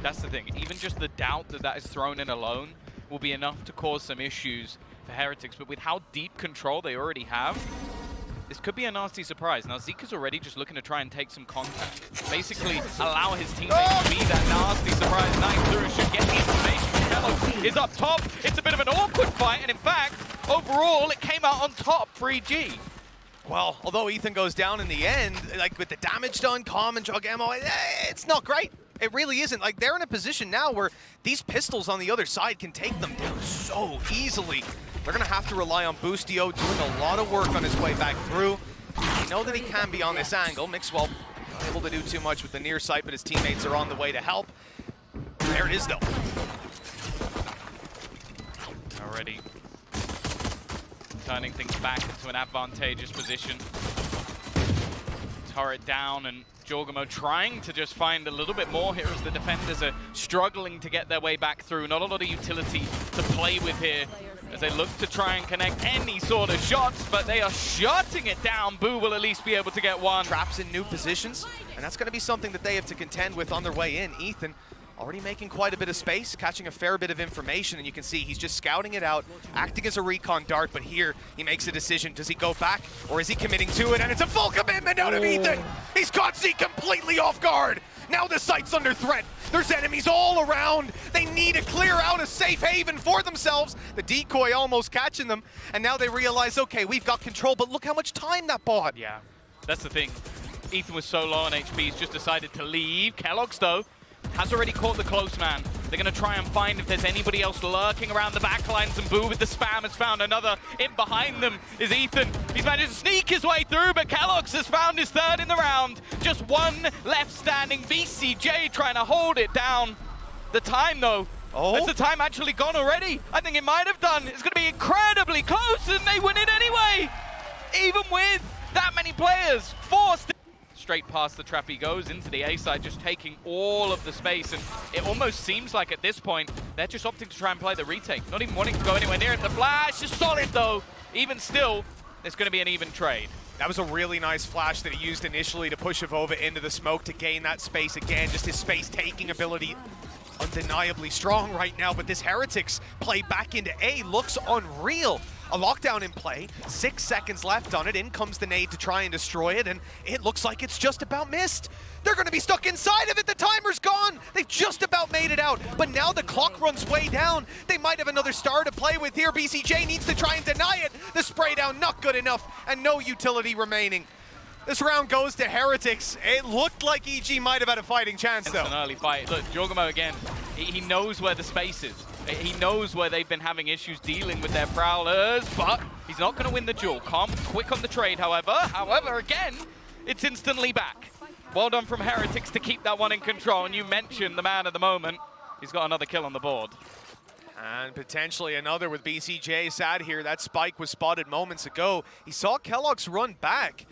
That's the thing. Even just the doubt that that is thrown in alone will be enough to cause some issues for Heretics. But with how deep control they already have, this could be a nasty surprise. Now, Zeek is already just looking to try and take some contact. Basically, allow his teammates to be that nasty surprise. 9-0 should get the information. keloqz is up top. It's a bit of an awkward fight. And in fact, overall, it came out on top for EG. Well, although Ethan goes down in the end, like with the damage done, Calm and jawgemo, it's not great. It really isn't. Like, they're in a position now where these pistols on the other side can take them down so easily. They're going to have to rely on Boostio doing a lot of work on his way back through. They know that he can be on this angle. Mixwell not able to do too much with the near sight, but his teammates are on the way to help. There it is, though. Already turning things back into an advantageous position. Turret down, and jawgemo trying to just find a little bit more here as the defenders are struggling to get their way back through. Not a lot of utility to play with here as they look to try and connect any sort of shots, but they are shutting it down. Boo will at least be able to get one. Traps in new positions, and that's going to be something that they have to contend with on their way in. Ethan already making quite a bit of space, catching a fair bit of information, and you can see he's just scouting it out, acting as a recon dart, but here he makes a decision. Does he go back, or is he committing to it? And it's a full commitment out of Ethan! He's caught Zeek completely off guard! Now the site's under threat. There's enemies all around. They need to clear out a safe haven for themselves. The decoy almost catching them, and now they realize, okay, we've got control, but look how much time that bought. Yeah, that's the thing. Ethan was so low on HP, he's just decided to leave. keloqz, though, has already caught the close man. They're going to try and find if there's anybody else lurking around the backlines, and Boo with the spam has found another. In behind them is Ethan. He's managed to sneak his way through, but keloqz has found his third in the round. Just one left standing. BcJ trying to hold it down. The time, though, has the time actually gone already? I think it might have done. It's going to be incredibly close, and they win it anyway. Even with that many players forced. Straight past the trap he goes into the A side, just taking all of the space, and it almost seems like at this point they're just opting to try and play the retake, not even wanting to go anywhere near it. The flash is solid though. Even still, there's going to be an even trade. That was a really nice flash that he used initially to push AvovA into the smoke to gain that space again. Just his space-taking ability undeniably strong right now, but this Heretics play back into A looks unreal. A lockdown in play, 6 seconds left on it, in comes the nade to try and destroy it, and it looks like it's just about missed. They're gonna be stuck inside of it, the timer's gone! They've just about made it out, but now the clock runs way down. They might have another star to play with here. BcJ needs to try and deny it. The spray down not good enough, and no utility remaining. This round goes to Heretics. It looked like EG might have had a fighting chance, though. It's an early fight. Look, jawgemo again, he knows where the space is. He knows where they've been having issues dealing with their prowlers, but he's not going to win the duel. Calm, quick on the trade, however. However, again, it's instantly back. Well done from Heretics to keep that one in control. And you mentioned the man of the moment. He's got another kill on the board. And potentially another with BcJ sad here. That spike was spotted moments ago. He saw keloqz run back,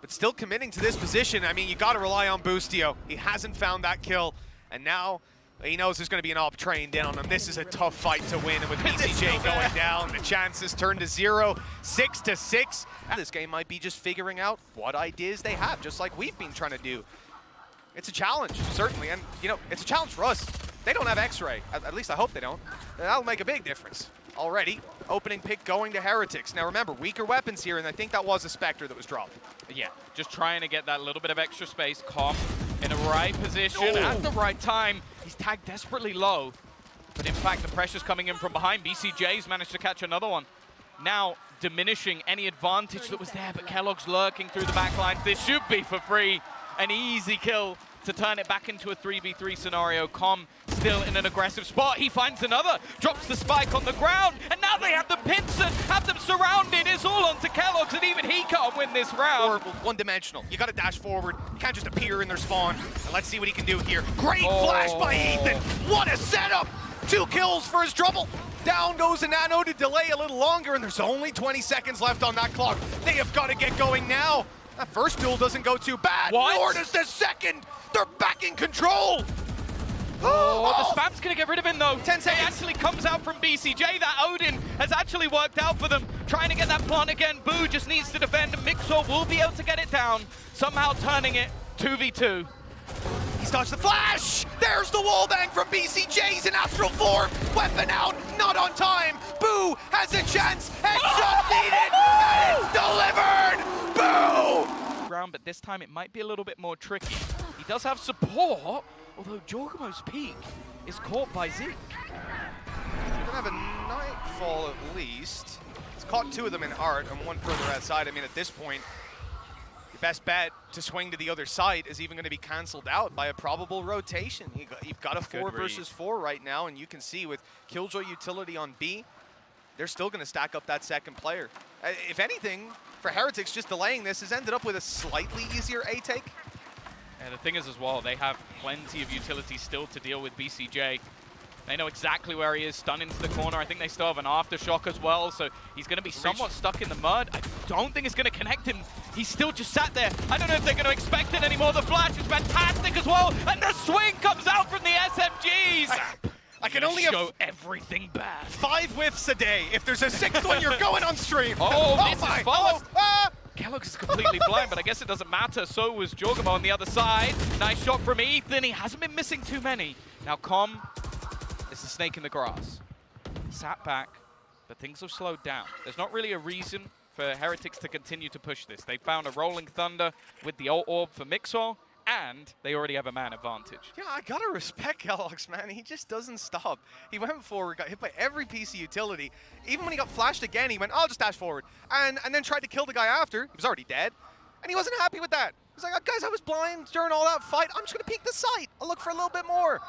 but still committing to this position. I mean, you got to rely on Boostio. He hasn't found that kill, and now he knows there's going to be an op train down, and this is a tough fight to win. And with BcJ going down, the chances turn to 0, 6-6. This game might be just figuring out what ideas they have, just like we've been trying to do. It's a challenge, certainly, and you know, it's a challenge for us. They don't have X-ray, at least I hope they don't. That'll make a big difference. Already, opening pick going to Heretics. Now remember, weaker weapons here, and I think that was a Spectre that was dropped. Yeah, just trying to get that little bit of extra space. Calm in the right position at the right time. He's tagged desperately low, but in fact the pressure's coming in from behind. BcJ's managed to catch another one. Now diminishing any advantage that was there, but keloqz lurking through the back lines. This should be for free. An easy kill to turn it back into a 3v3 scenario. Calm still in an aggressive spot. He finds another, drops the spike on the ground, and now they have the pincer, have them surrounded. It's all onto keloqz, and even he can't win this round. Horrible, one-dimensional. You got to dash forward. You can't just appear in their spawn. And let's see what he can do here. Great flash by Ethan. What a setup. 2 kills for his trouble. Down goes a nano to delay a little longer, and there's only 20 seconds left on that clock. They have got to get going now. That first duel doesn't go too bad, nor does the second. They're back in control. Oh, the spam's going to get rid of him, though. 10 seconds. It actually comes out from BcJ. That Odin has actually worked out for them. Trying to get that plant again. Boo just needs to defend. Mixwell will be able to get it down. Somehow turning it 2v2. He's dodged the flash! There's the wallbang from BcJ's in astral form! Weapon out, not on time! Boo has a chance! Headshot needed! And it's delivered! Boo! Ground, but this time it might be a little bit more tricky. He does have support, although jawgemo's peak is caught by Zeek. He's gonna have a nightfall at least. He's caught 2 of them in art and 1 further outside. I mean, at this point, your best bet to swing to the other side is even going to be cancelled out by a probable rotation. You've got a 4 versus 4 right now, and you can see with Killjoy utility on B, they're still going to stack up that second player. If anything, for Heretics, just delaying this has ended up with a slightly easier A take. And the thing is as well, they have plenty of utility still to deal with BcJ. They know exactly where he is, stunned into the corner. I think they still have an aftershock as well, so he's going to be somewhat stuck in the mud. I don't think it's going to connect him. He's still just sat there. I don't know if they're going to expect it anymore. The flash is fantastic as well, and the swing comes out from the SMGs. I can only show everything bad. 5 whiffs a day. If there's a 6th one, you're going on stream. Oh, this is followed. Ah! keloqz is completely blind, but I guess it doesn't matter. So was jawgemo on the other side. Nice shot from Ethan. He hasn't been missing too many. Now Com is the snake in the grass. Sat back, but things have slowed down. There's not really a reason for Heretics to continue to push this. They found a Rolling Thunder with the ult orb for mixwell, and they already have a man advantage. Yeah, I gotta respect keloqz, man. He just doesn't stop. He went forward, got hit by every piece of utility. Even when he got flashed again, he went, I'll just dash forward. And then tried to kill the guy after. He was already dead. And he wasn't happy with that. He was like, oh, guys, I was blind during all that fight. I'm just gonna peek the site. I'll look for a little bit more.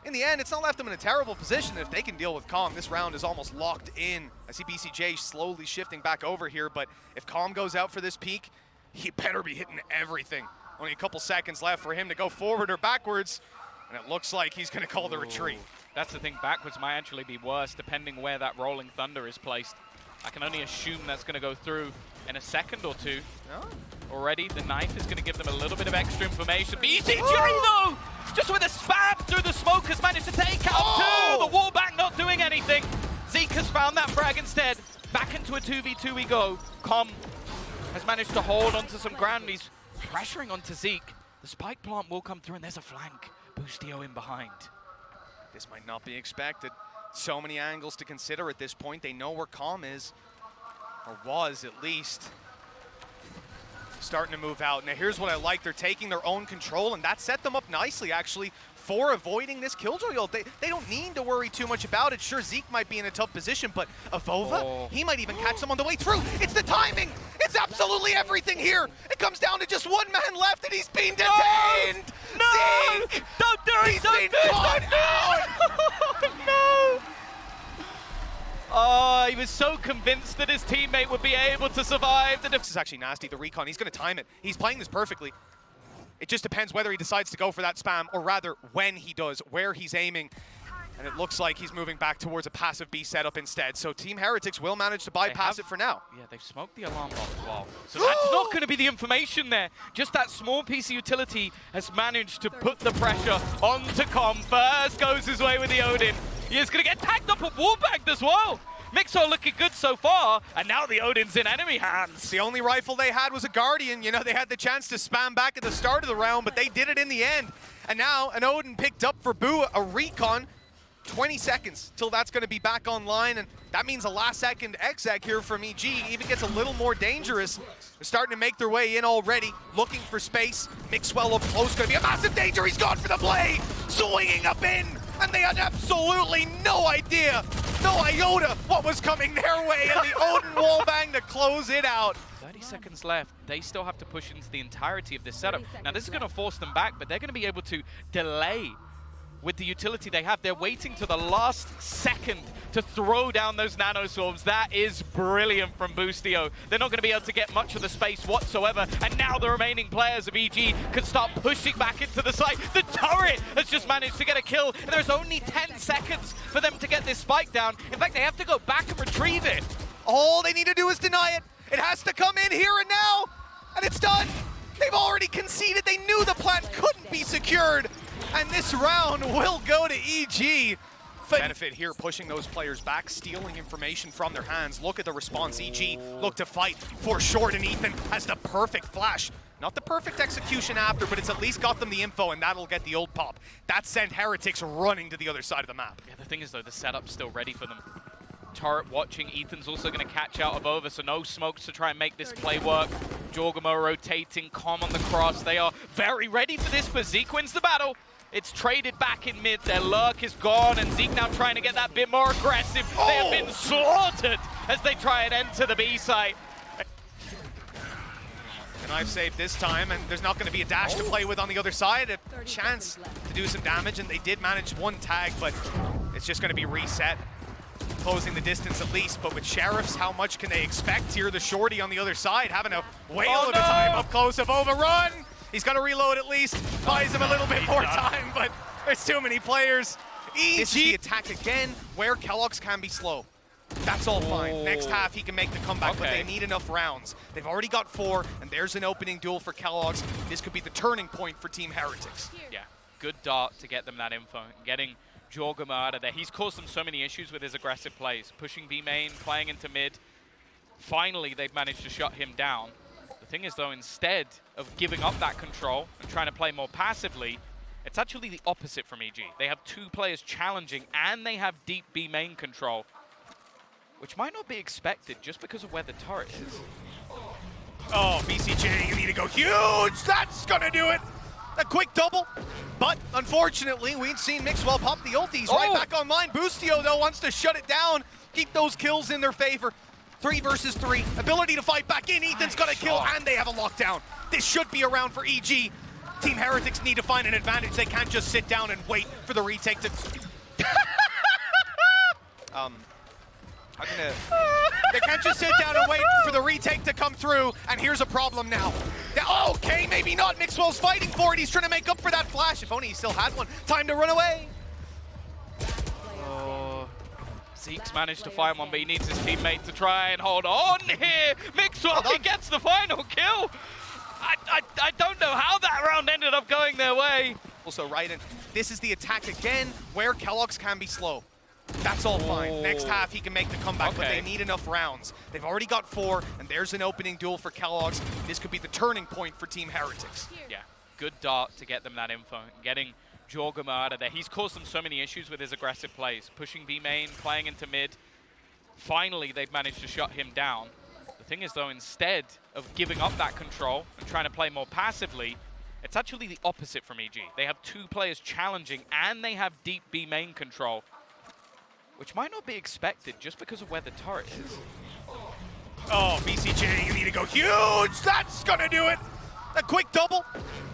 In the end, it's not left them in a terrible position. If they can deal with Calm, this round is almost locked in. I see BcJ slowly shifting back over here, but if Calm goes out for this peak, he better be hitting everything. Only a couple seconds left for him to go forward or backwards, and it looks like he's gonna call the retreat. That's the thing, backwards might actually be worse, depending where that Rolling Thunder is placed. I can only assume that's gonna go through in a second or two. No? Already, the knife is gonna give them a little bit of extra information. BcJ though, just with a spam through the smoke, has managed to take out two. The wallbang not doing anything. Zeek has found that frag instead. Back into a 2v2 we go. Com has managed to hold onto some ground. He's pressuring onto Zeek. The spike plant will come through, and there's a flank. Boostio in behind. This might not be expected. So many angles to consider at this point. They know where Calm is, or was at least. Starting to move out. Now here's what I like. They're taking their own control, and that set them up nicely, actually, for avoiding this Killjoy ult. They don't need to worry too much about it. Sure, Zeek might be in a tough position, but AvovA, he might even catch them on the way through. It's the timing. It's absolutely everything here. It comes down to just one man left, and he's being detained. No! Zeek! Don't do it! He's been caught out! No! Oh, he was so convinced that his teammate would be able to survive. This is actually nasty, the recon. He's going to time it. He's playing this perfectly. It just depends whether he decides to go for that spam, or rather, when he does, where he's aiming. And it looks like he's moving back towards a passive B setup instead. So Team Heretics will manage to bypass it for now. Yeah, they've smoked the alarm bot as well. So that's not going to be the information there. Just that small piece of utility has managed to put the pressure onto Com. First goes his way with the Odin. He is going to get tagged up and wallbanged as well. mixwell looking good so far, and now the Odin's in enemy hands. The only rifle they had was a Guardian. You know, they had the chance to spam back at the start of the round, but they did it in the end. And now an Odin picked up for Boo, a recon. 20 seconds till that's going to be back online, and that means a last-second exec here from EG. Even gets a little more dangerous. They're starting to make their way in already, looking for space. Mixwell up close, going to be a massive danger. He's gone for the blade, swinging up in, and they had absolutely no idea, no iota what was coming their way, and the Odin wallbang to close it out. 30 seconds left. They still have to push into the entirety of this setup. Now, this is going to force them back, but they're going to be able to delay with the utility they have. They're waiting to the last second to throw down those nanoswarms. That is brilliant from Boostio. They're not going to be able to get much of the space whatsoever, and now the remaining players of EG can start pushing back into the site. The turret has just managed to get a kill, and there's only 10 seconds for them to get this spike down. In fact, they have to go back and retrieve it. All they need to do is deny it. It has to come in here and now, and it's done. They've already conceded. They knew the plant couldn't be secured. And this round will go to EG. Benefit here, pushing those players back, stealing information from their hands. Look at the response. EG look to fight for short, and Ethan has the perfect flash. Not the perfect execution after, but it's at least got them the info, and that'll get the old pop. That sent Heretics running to the other side of the map. Yeah, the thing is, though, the setup's still ready for them. Turret watching, Ethan's also going to catch out AvovA, so no smokes to try and make this play work. jawgemo rotating, Com on the cross. They are very ready for this, but Zeek wins the battle. It's traded back in mid, their lurk is gone, and Zeek now trying to get that bit more aggressive. They have been slaughtered as they try and enter the B site. And I've saved this time, and there's not going to be a dash to play with on the other side. A chance to do some damage, and they did manage one tag, but it's just going to be reset. Closing the distance at least, but with Sheriffs, how much can they expect here? The shorty on the other side having a whale of a time up close. AvovA run! He's got to reload at least. Buys him a little bit more time, but there's too many players. This is the attack again, where keloqz can be slow. That's all fine. Next half, he can make the comeback, but they need enough rounds. They've already got 4, and there's an opening duel for keloqz. This could be the turning point for Team Heretics. Yeah, good dart to get them that info. Getting jawgemo out of there. He's caused them so many issues with his aggressive plays. Pushing B main, playing into mid. Finally, they've managed to shut him down. The thing is, though, instead of giving up that control and trying to play more passively, it's actually the opposite from EG. They have 2 players challenging, and they have deep B main control, which might not be expected just because of where the turret is. Oh, BcJ, you need to go huge! That's gonna do it! A quick double, but unfortunately, we've seen mixwell pop the ulties right back online. Boostio, though, wants to shut it down, keep those kills in their favor. 3 versus 3, ability to fight back in. Ethan's got a kill, and they have a lockdown. This should be a round for EG. Team Heretics need to find an advantage. They can't just sit down and wait for the retake to... They can't just sit down and wait for the retake to come through, and here's a problem now. Okay, maybe not. Mixwell's fighting for it. He's trying to make up for that flash. If only he still had one. Time to run away. Zeke's managed to find one, but he needs his teammate to try and hold on here. Mixwell, he gets the final kill. I don't know how that round ended up going their way. Also, right in. This is the attack again, where keloqz can be slow. That's all fine. Next half, he can make the comeback, but they need enough rounds. They've already got 4, and there's an opening duel for keloqz. This could be the turning point for Team Heretics. Yeah, good dart to get them that info. Getting jawgemo out of there. He's caused them so many issues with his aggressive plays. Pushing B main, playing into mid. Finally, they've managed to shut him down. The thing is, though, instead of giving up that control and trying to play more passively, it's actually the opposite from EG. They have 2 players challenging, and they have deep B main control, which might not be expected just because of where the turret is. Oh, BcJ, you need to go huge! That's gonna do it! A quick double,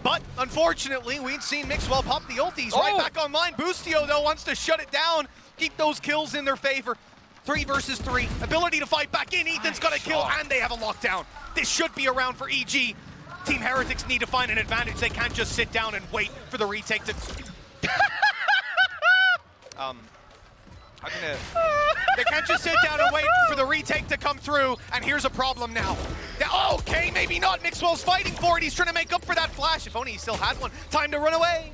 but unfortunately, we've seen mixwell pop the ulties right back online. Boostio, though, wants to shut it down, keep those kills in their favor. 3 versus 3, ability to fight back in. Ethan's got a kill, and they have a lockdown. This should be a round for EG. Team Heretics need to find an advantage. They can't just sit down and wait for the retake to... They can't just sit down and wait for the retake to come through, and here's a problem now. Okay, maybe not. Mixwell's fighting for it. He's trying to make up for that flash. If only he still had one. Time to run away.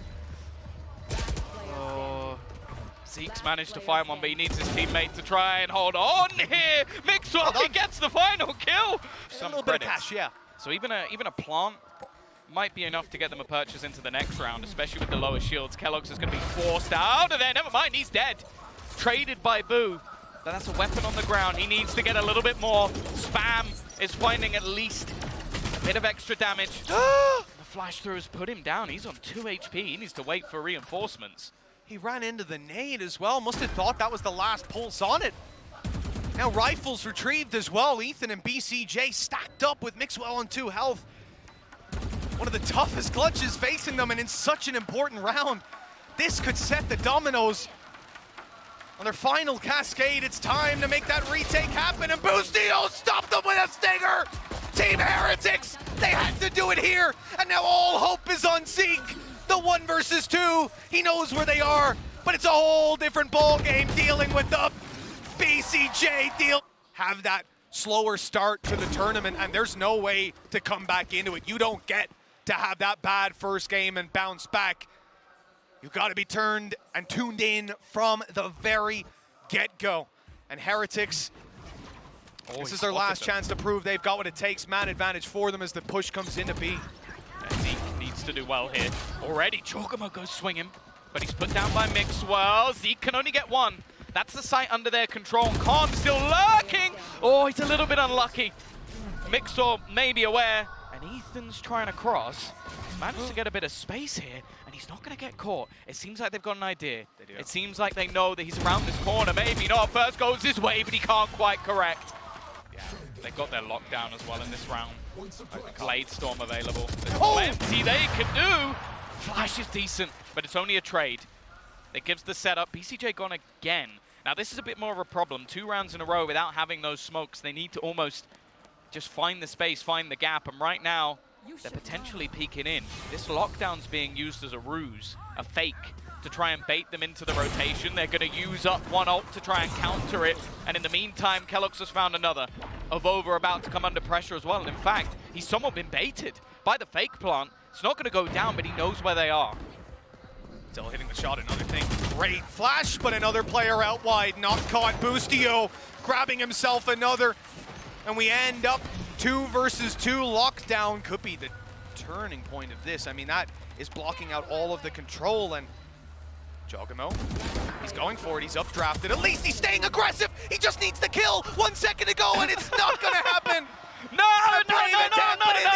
Zeke's managed to find one, but he needs his teammate to try and hold on here. Mixwell, he gets the final kill. A little bit of cash, yeah. So even a plant might be enough to get them a purchase into the next round, especially with the lower shields. keloqz is going to be forced out of there. Never mind, he's dead. Traded by Boo. That's a weapon on the ground. He needs to get a little bit more. Spam is finding at least a bit of extra damage. The flash through has put him down. He's on 2 HP. He needs to wait for reinforcements. He ran into the nade as well. Must have thought that was the last pulse on it. Now rifles retrieved as well. Ethan and BcJ stacked up with mixwell on 2 health. One of the toughest clutches facing them, and in such an important round. This could set the dominoes on their final cascade. It's time to make that retake happen, and Boostio stopped them with a stinger! Team Heretics, they had to do it here, and now all hope is on Zeek. The 1 versus 2, he knows where they are, but it's a whole different ball game dealing with the BcJ deal. Have that slower start to the tournament, and there's no way to come back into it. You don't get to have that bad first game and bounce back. You've got to be turned and tuned in from the very get-go. And Heretics, this is their last chance to prove they've got what it takes. Man advantage for them as the push comes into B. to do well here. Already, jawgemo goes swinging, but he's put down by mixwell. Zeek can only get one. That's the site under their control. Calm still lurking. Oh, he's a little bit unlucky. mixwell may be aware, and Ethan's trying to cross. Managed to get a bit of space here, and he's not going to get caught. It seems like they've got an idea. They do. It seems like they know that he's around this corner. Maybe not. First goes his way, but he can't quite correct. Yeah, they've got their lockdown as well in this round. Blade Storm available. There's plenty they can do. Flash is decent, but it's only a trade. It gives the setup. BcJ gone again. Now this is a bit more of a problem. 2 rounds in a row without having those smokes. They need to almost just find the space, find the gap, and right now, they're potentially peeking in. This lockdown's being used as a ruse, a fake, to try and bait them into the rotation. They're going to use up one ult to try and counter it. And in the meantime, keloqz has found another. AvovA about to come under pressure as well. And in fact, he's somewhat been baited by the fake plant. It's not going to go down, but he knows where they are. Still hitting the shot, another thing. Great flash, but another player out wide. Not caught. Boostio grabbing himself another. And we end up 2 versus 2 lockdown. Could be the turning point of this. I mean, that is blocking out all of the control. And jawgemo, he's going for it. He's updrafted. At least he's staying aggressive. He just needs the kill. 1 second to go, and it's not going to happen. No,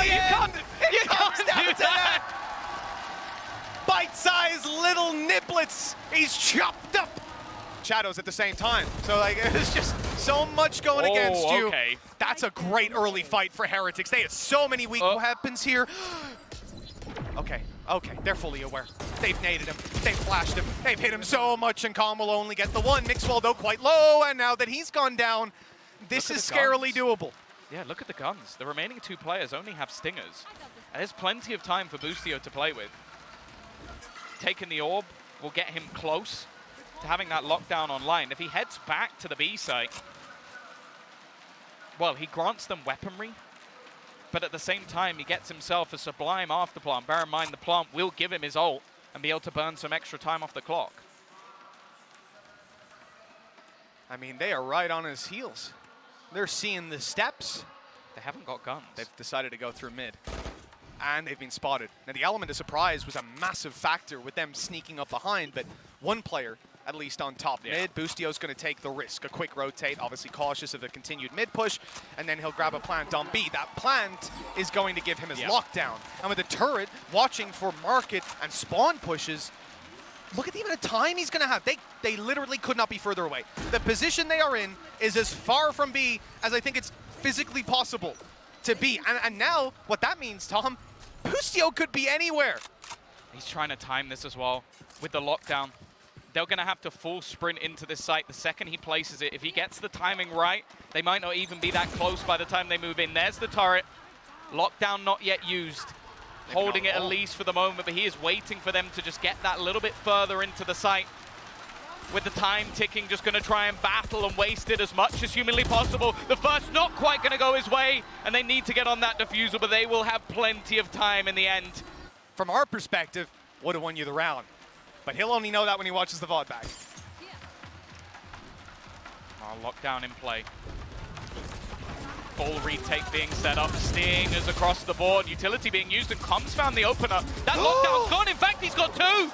you can't. It comes down to that. Bite-sized little niblets. He's chopped up. Shadows at the same time. So like, it's just so much going against you. Okay. That's a great early fight for Heretics. They had so many weak weapons here. Okay, they're fully aware. They've naded him, they've flashed him, they've hit him so much, and Calm will only get the one. mixwell though quite low, and now that he's gone down, this is scarily doable. Yeah, look at the guns. The remaining 2 players only have stingers. And there's plenty of time for Boostio to play with. Taking the orb will get him close to having that lockdown online. If he heads back to the B site, well, he grants them weaponry, but at the same time, he gets himself a sublime after plant. Bear in mind, the plant will give him his ult and be able to burn some extra time off the clock. I mean, they are right on his heels. They're seeing the steps. They haven't got guns. They've decided to go through mid. And they've been spotted. Now, the element of surprise was a massive factor with them sneaking up behind, but one player, at least on top mid, Boostio's going to take the risk. A quick rotate, obviously cautious of a continued mid push, and then he'll grab a plant on B. That plant is going to give him his lockdown. And with the turret watching for market and spawn pushes, look at the amount of time he's going to have. They literally could not be further away. The position they are in is as far from B as I think it's physically possible to be. And now, what that means, Tom, Boostio could be anywhere. He's trying to time this as well with the lockdown. They're going to have to full sprint into this site the second he places it. If he gets the timing right, they might not even be that close by the time they move in. There's the turret. Lockdown not yet used. Holding it at least for the moment, but he is waiting for them to just get that little bit further into the site. With the time ticking, just going to try and battle and waste it as much as humanly possible. The first not quite going to go his way, and they need to get on that diffuser, but they will have plenty of time in the end. From our perspective, would have won you the round. But he'll only know that when he watches the VOD back. Lockdown in play. Full retake being set up. Stingers across the board. Utility being used, and Com's found the opener. That lockdown's gone. In fact, he's got 2.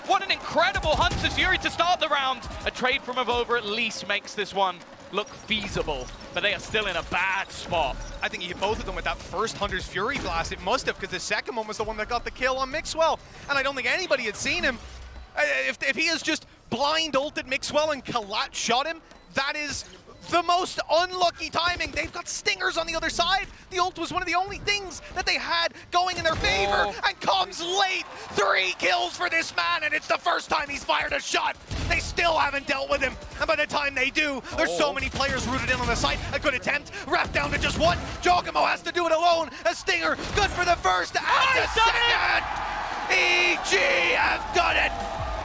What an incredible Hunter's Fury to start the round. A trade from AvovA at least makes this one look feasible, but they are still in a bad spot. I think he hit both of them with that first Hunter's Fury blast. It must have, because the second one was the one that got the kill on mixwell. And I don't think anybody had seen him. If he has just blind ulted mixwell and keloqz shot him, that is the most unlucky timing. They've got stingers on the other side. The ult was one of the only things that they had going in their favor, and comes late. 3 kills for this man, and it's the first time he's fired a shot. They still haven't dealt with him, and by the time they do, there's so many players rooted in on the site. A good attempt, wrapped down to just 1. jawgemo has to do it alone. A stinger, good for the first and the second. EG have done it,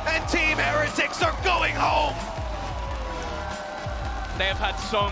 and Team Heretics are going home. They have had so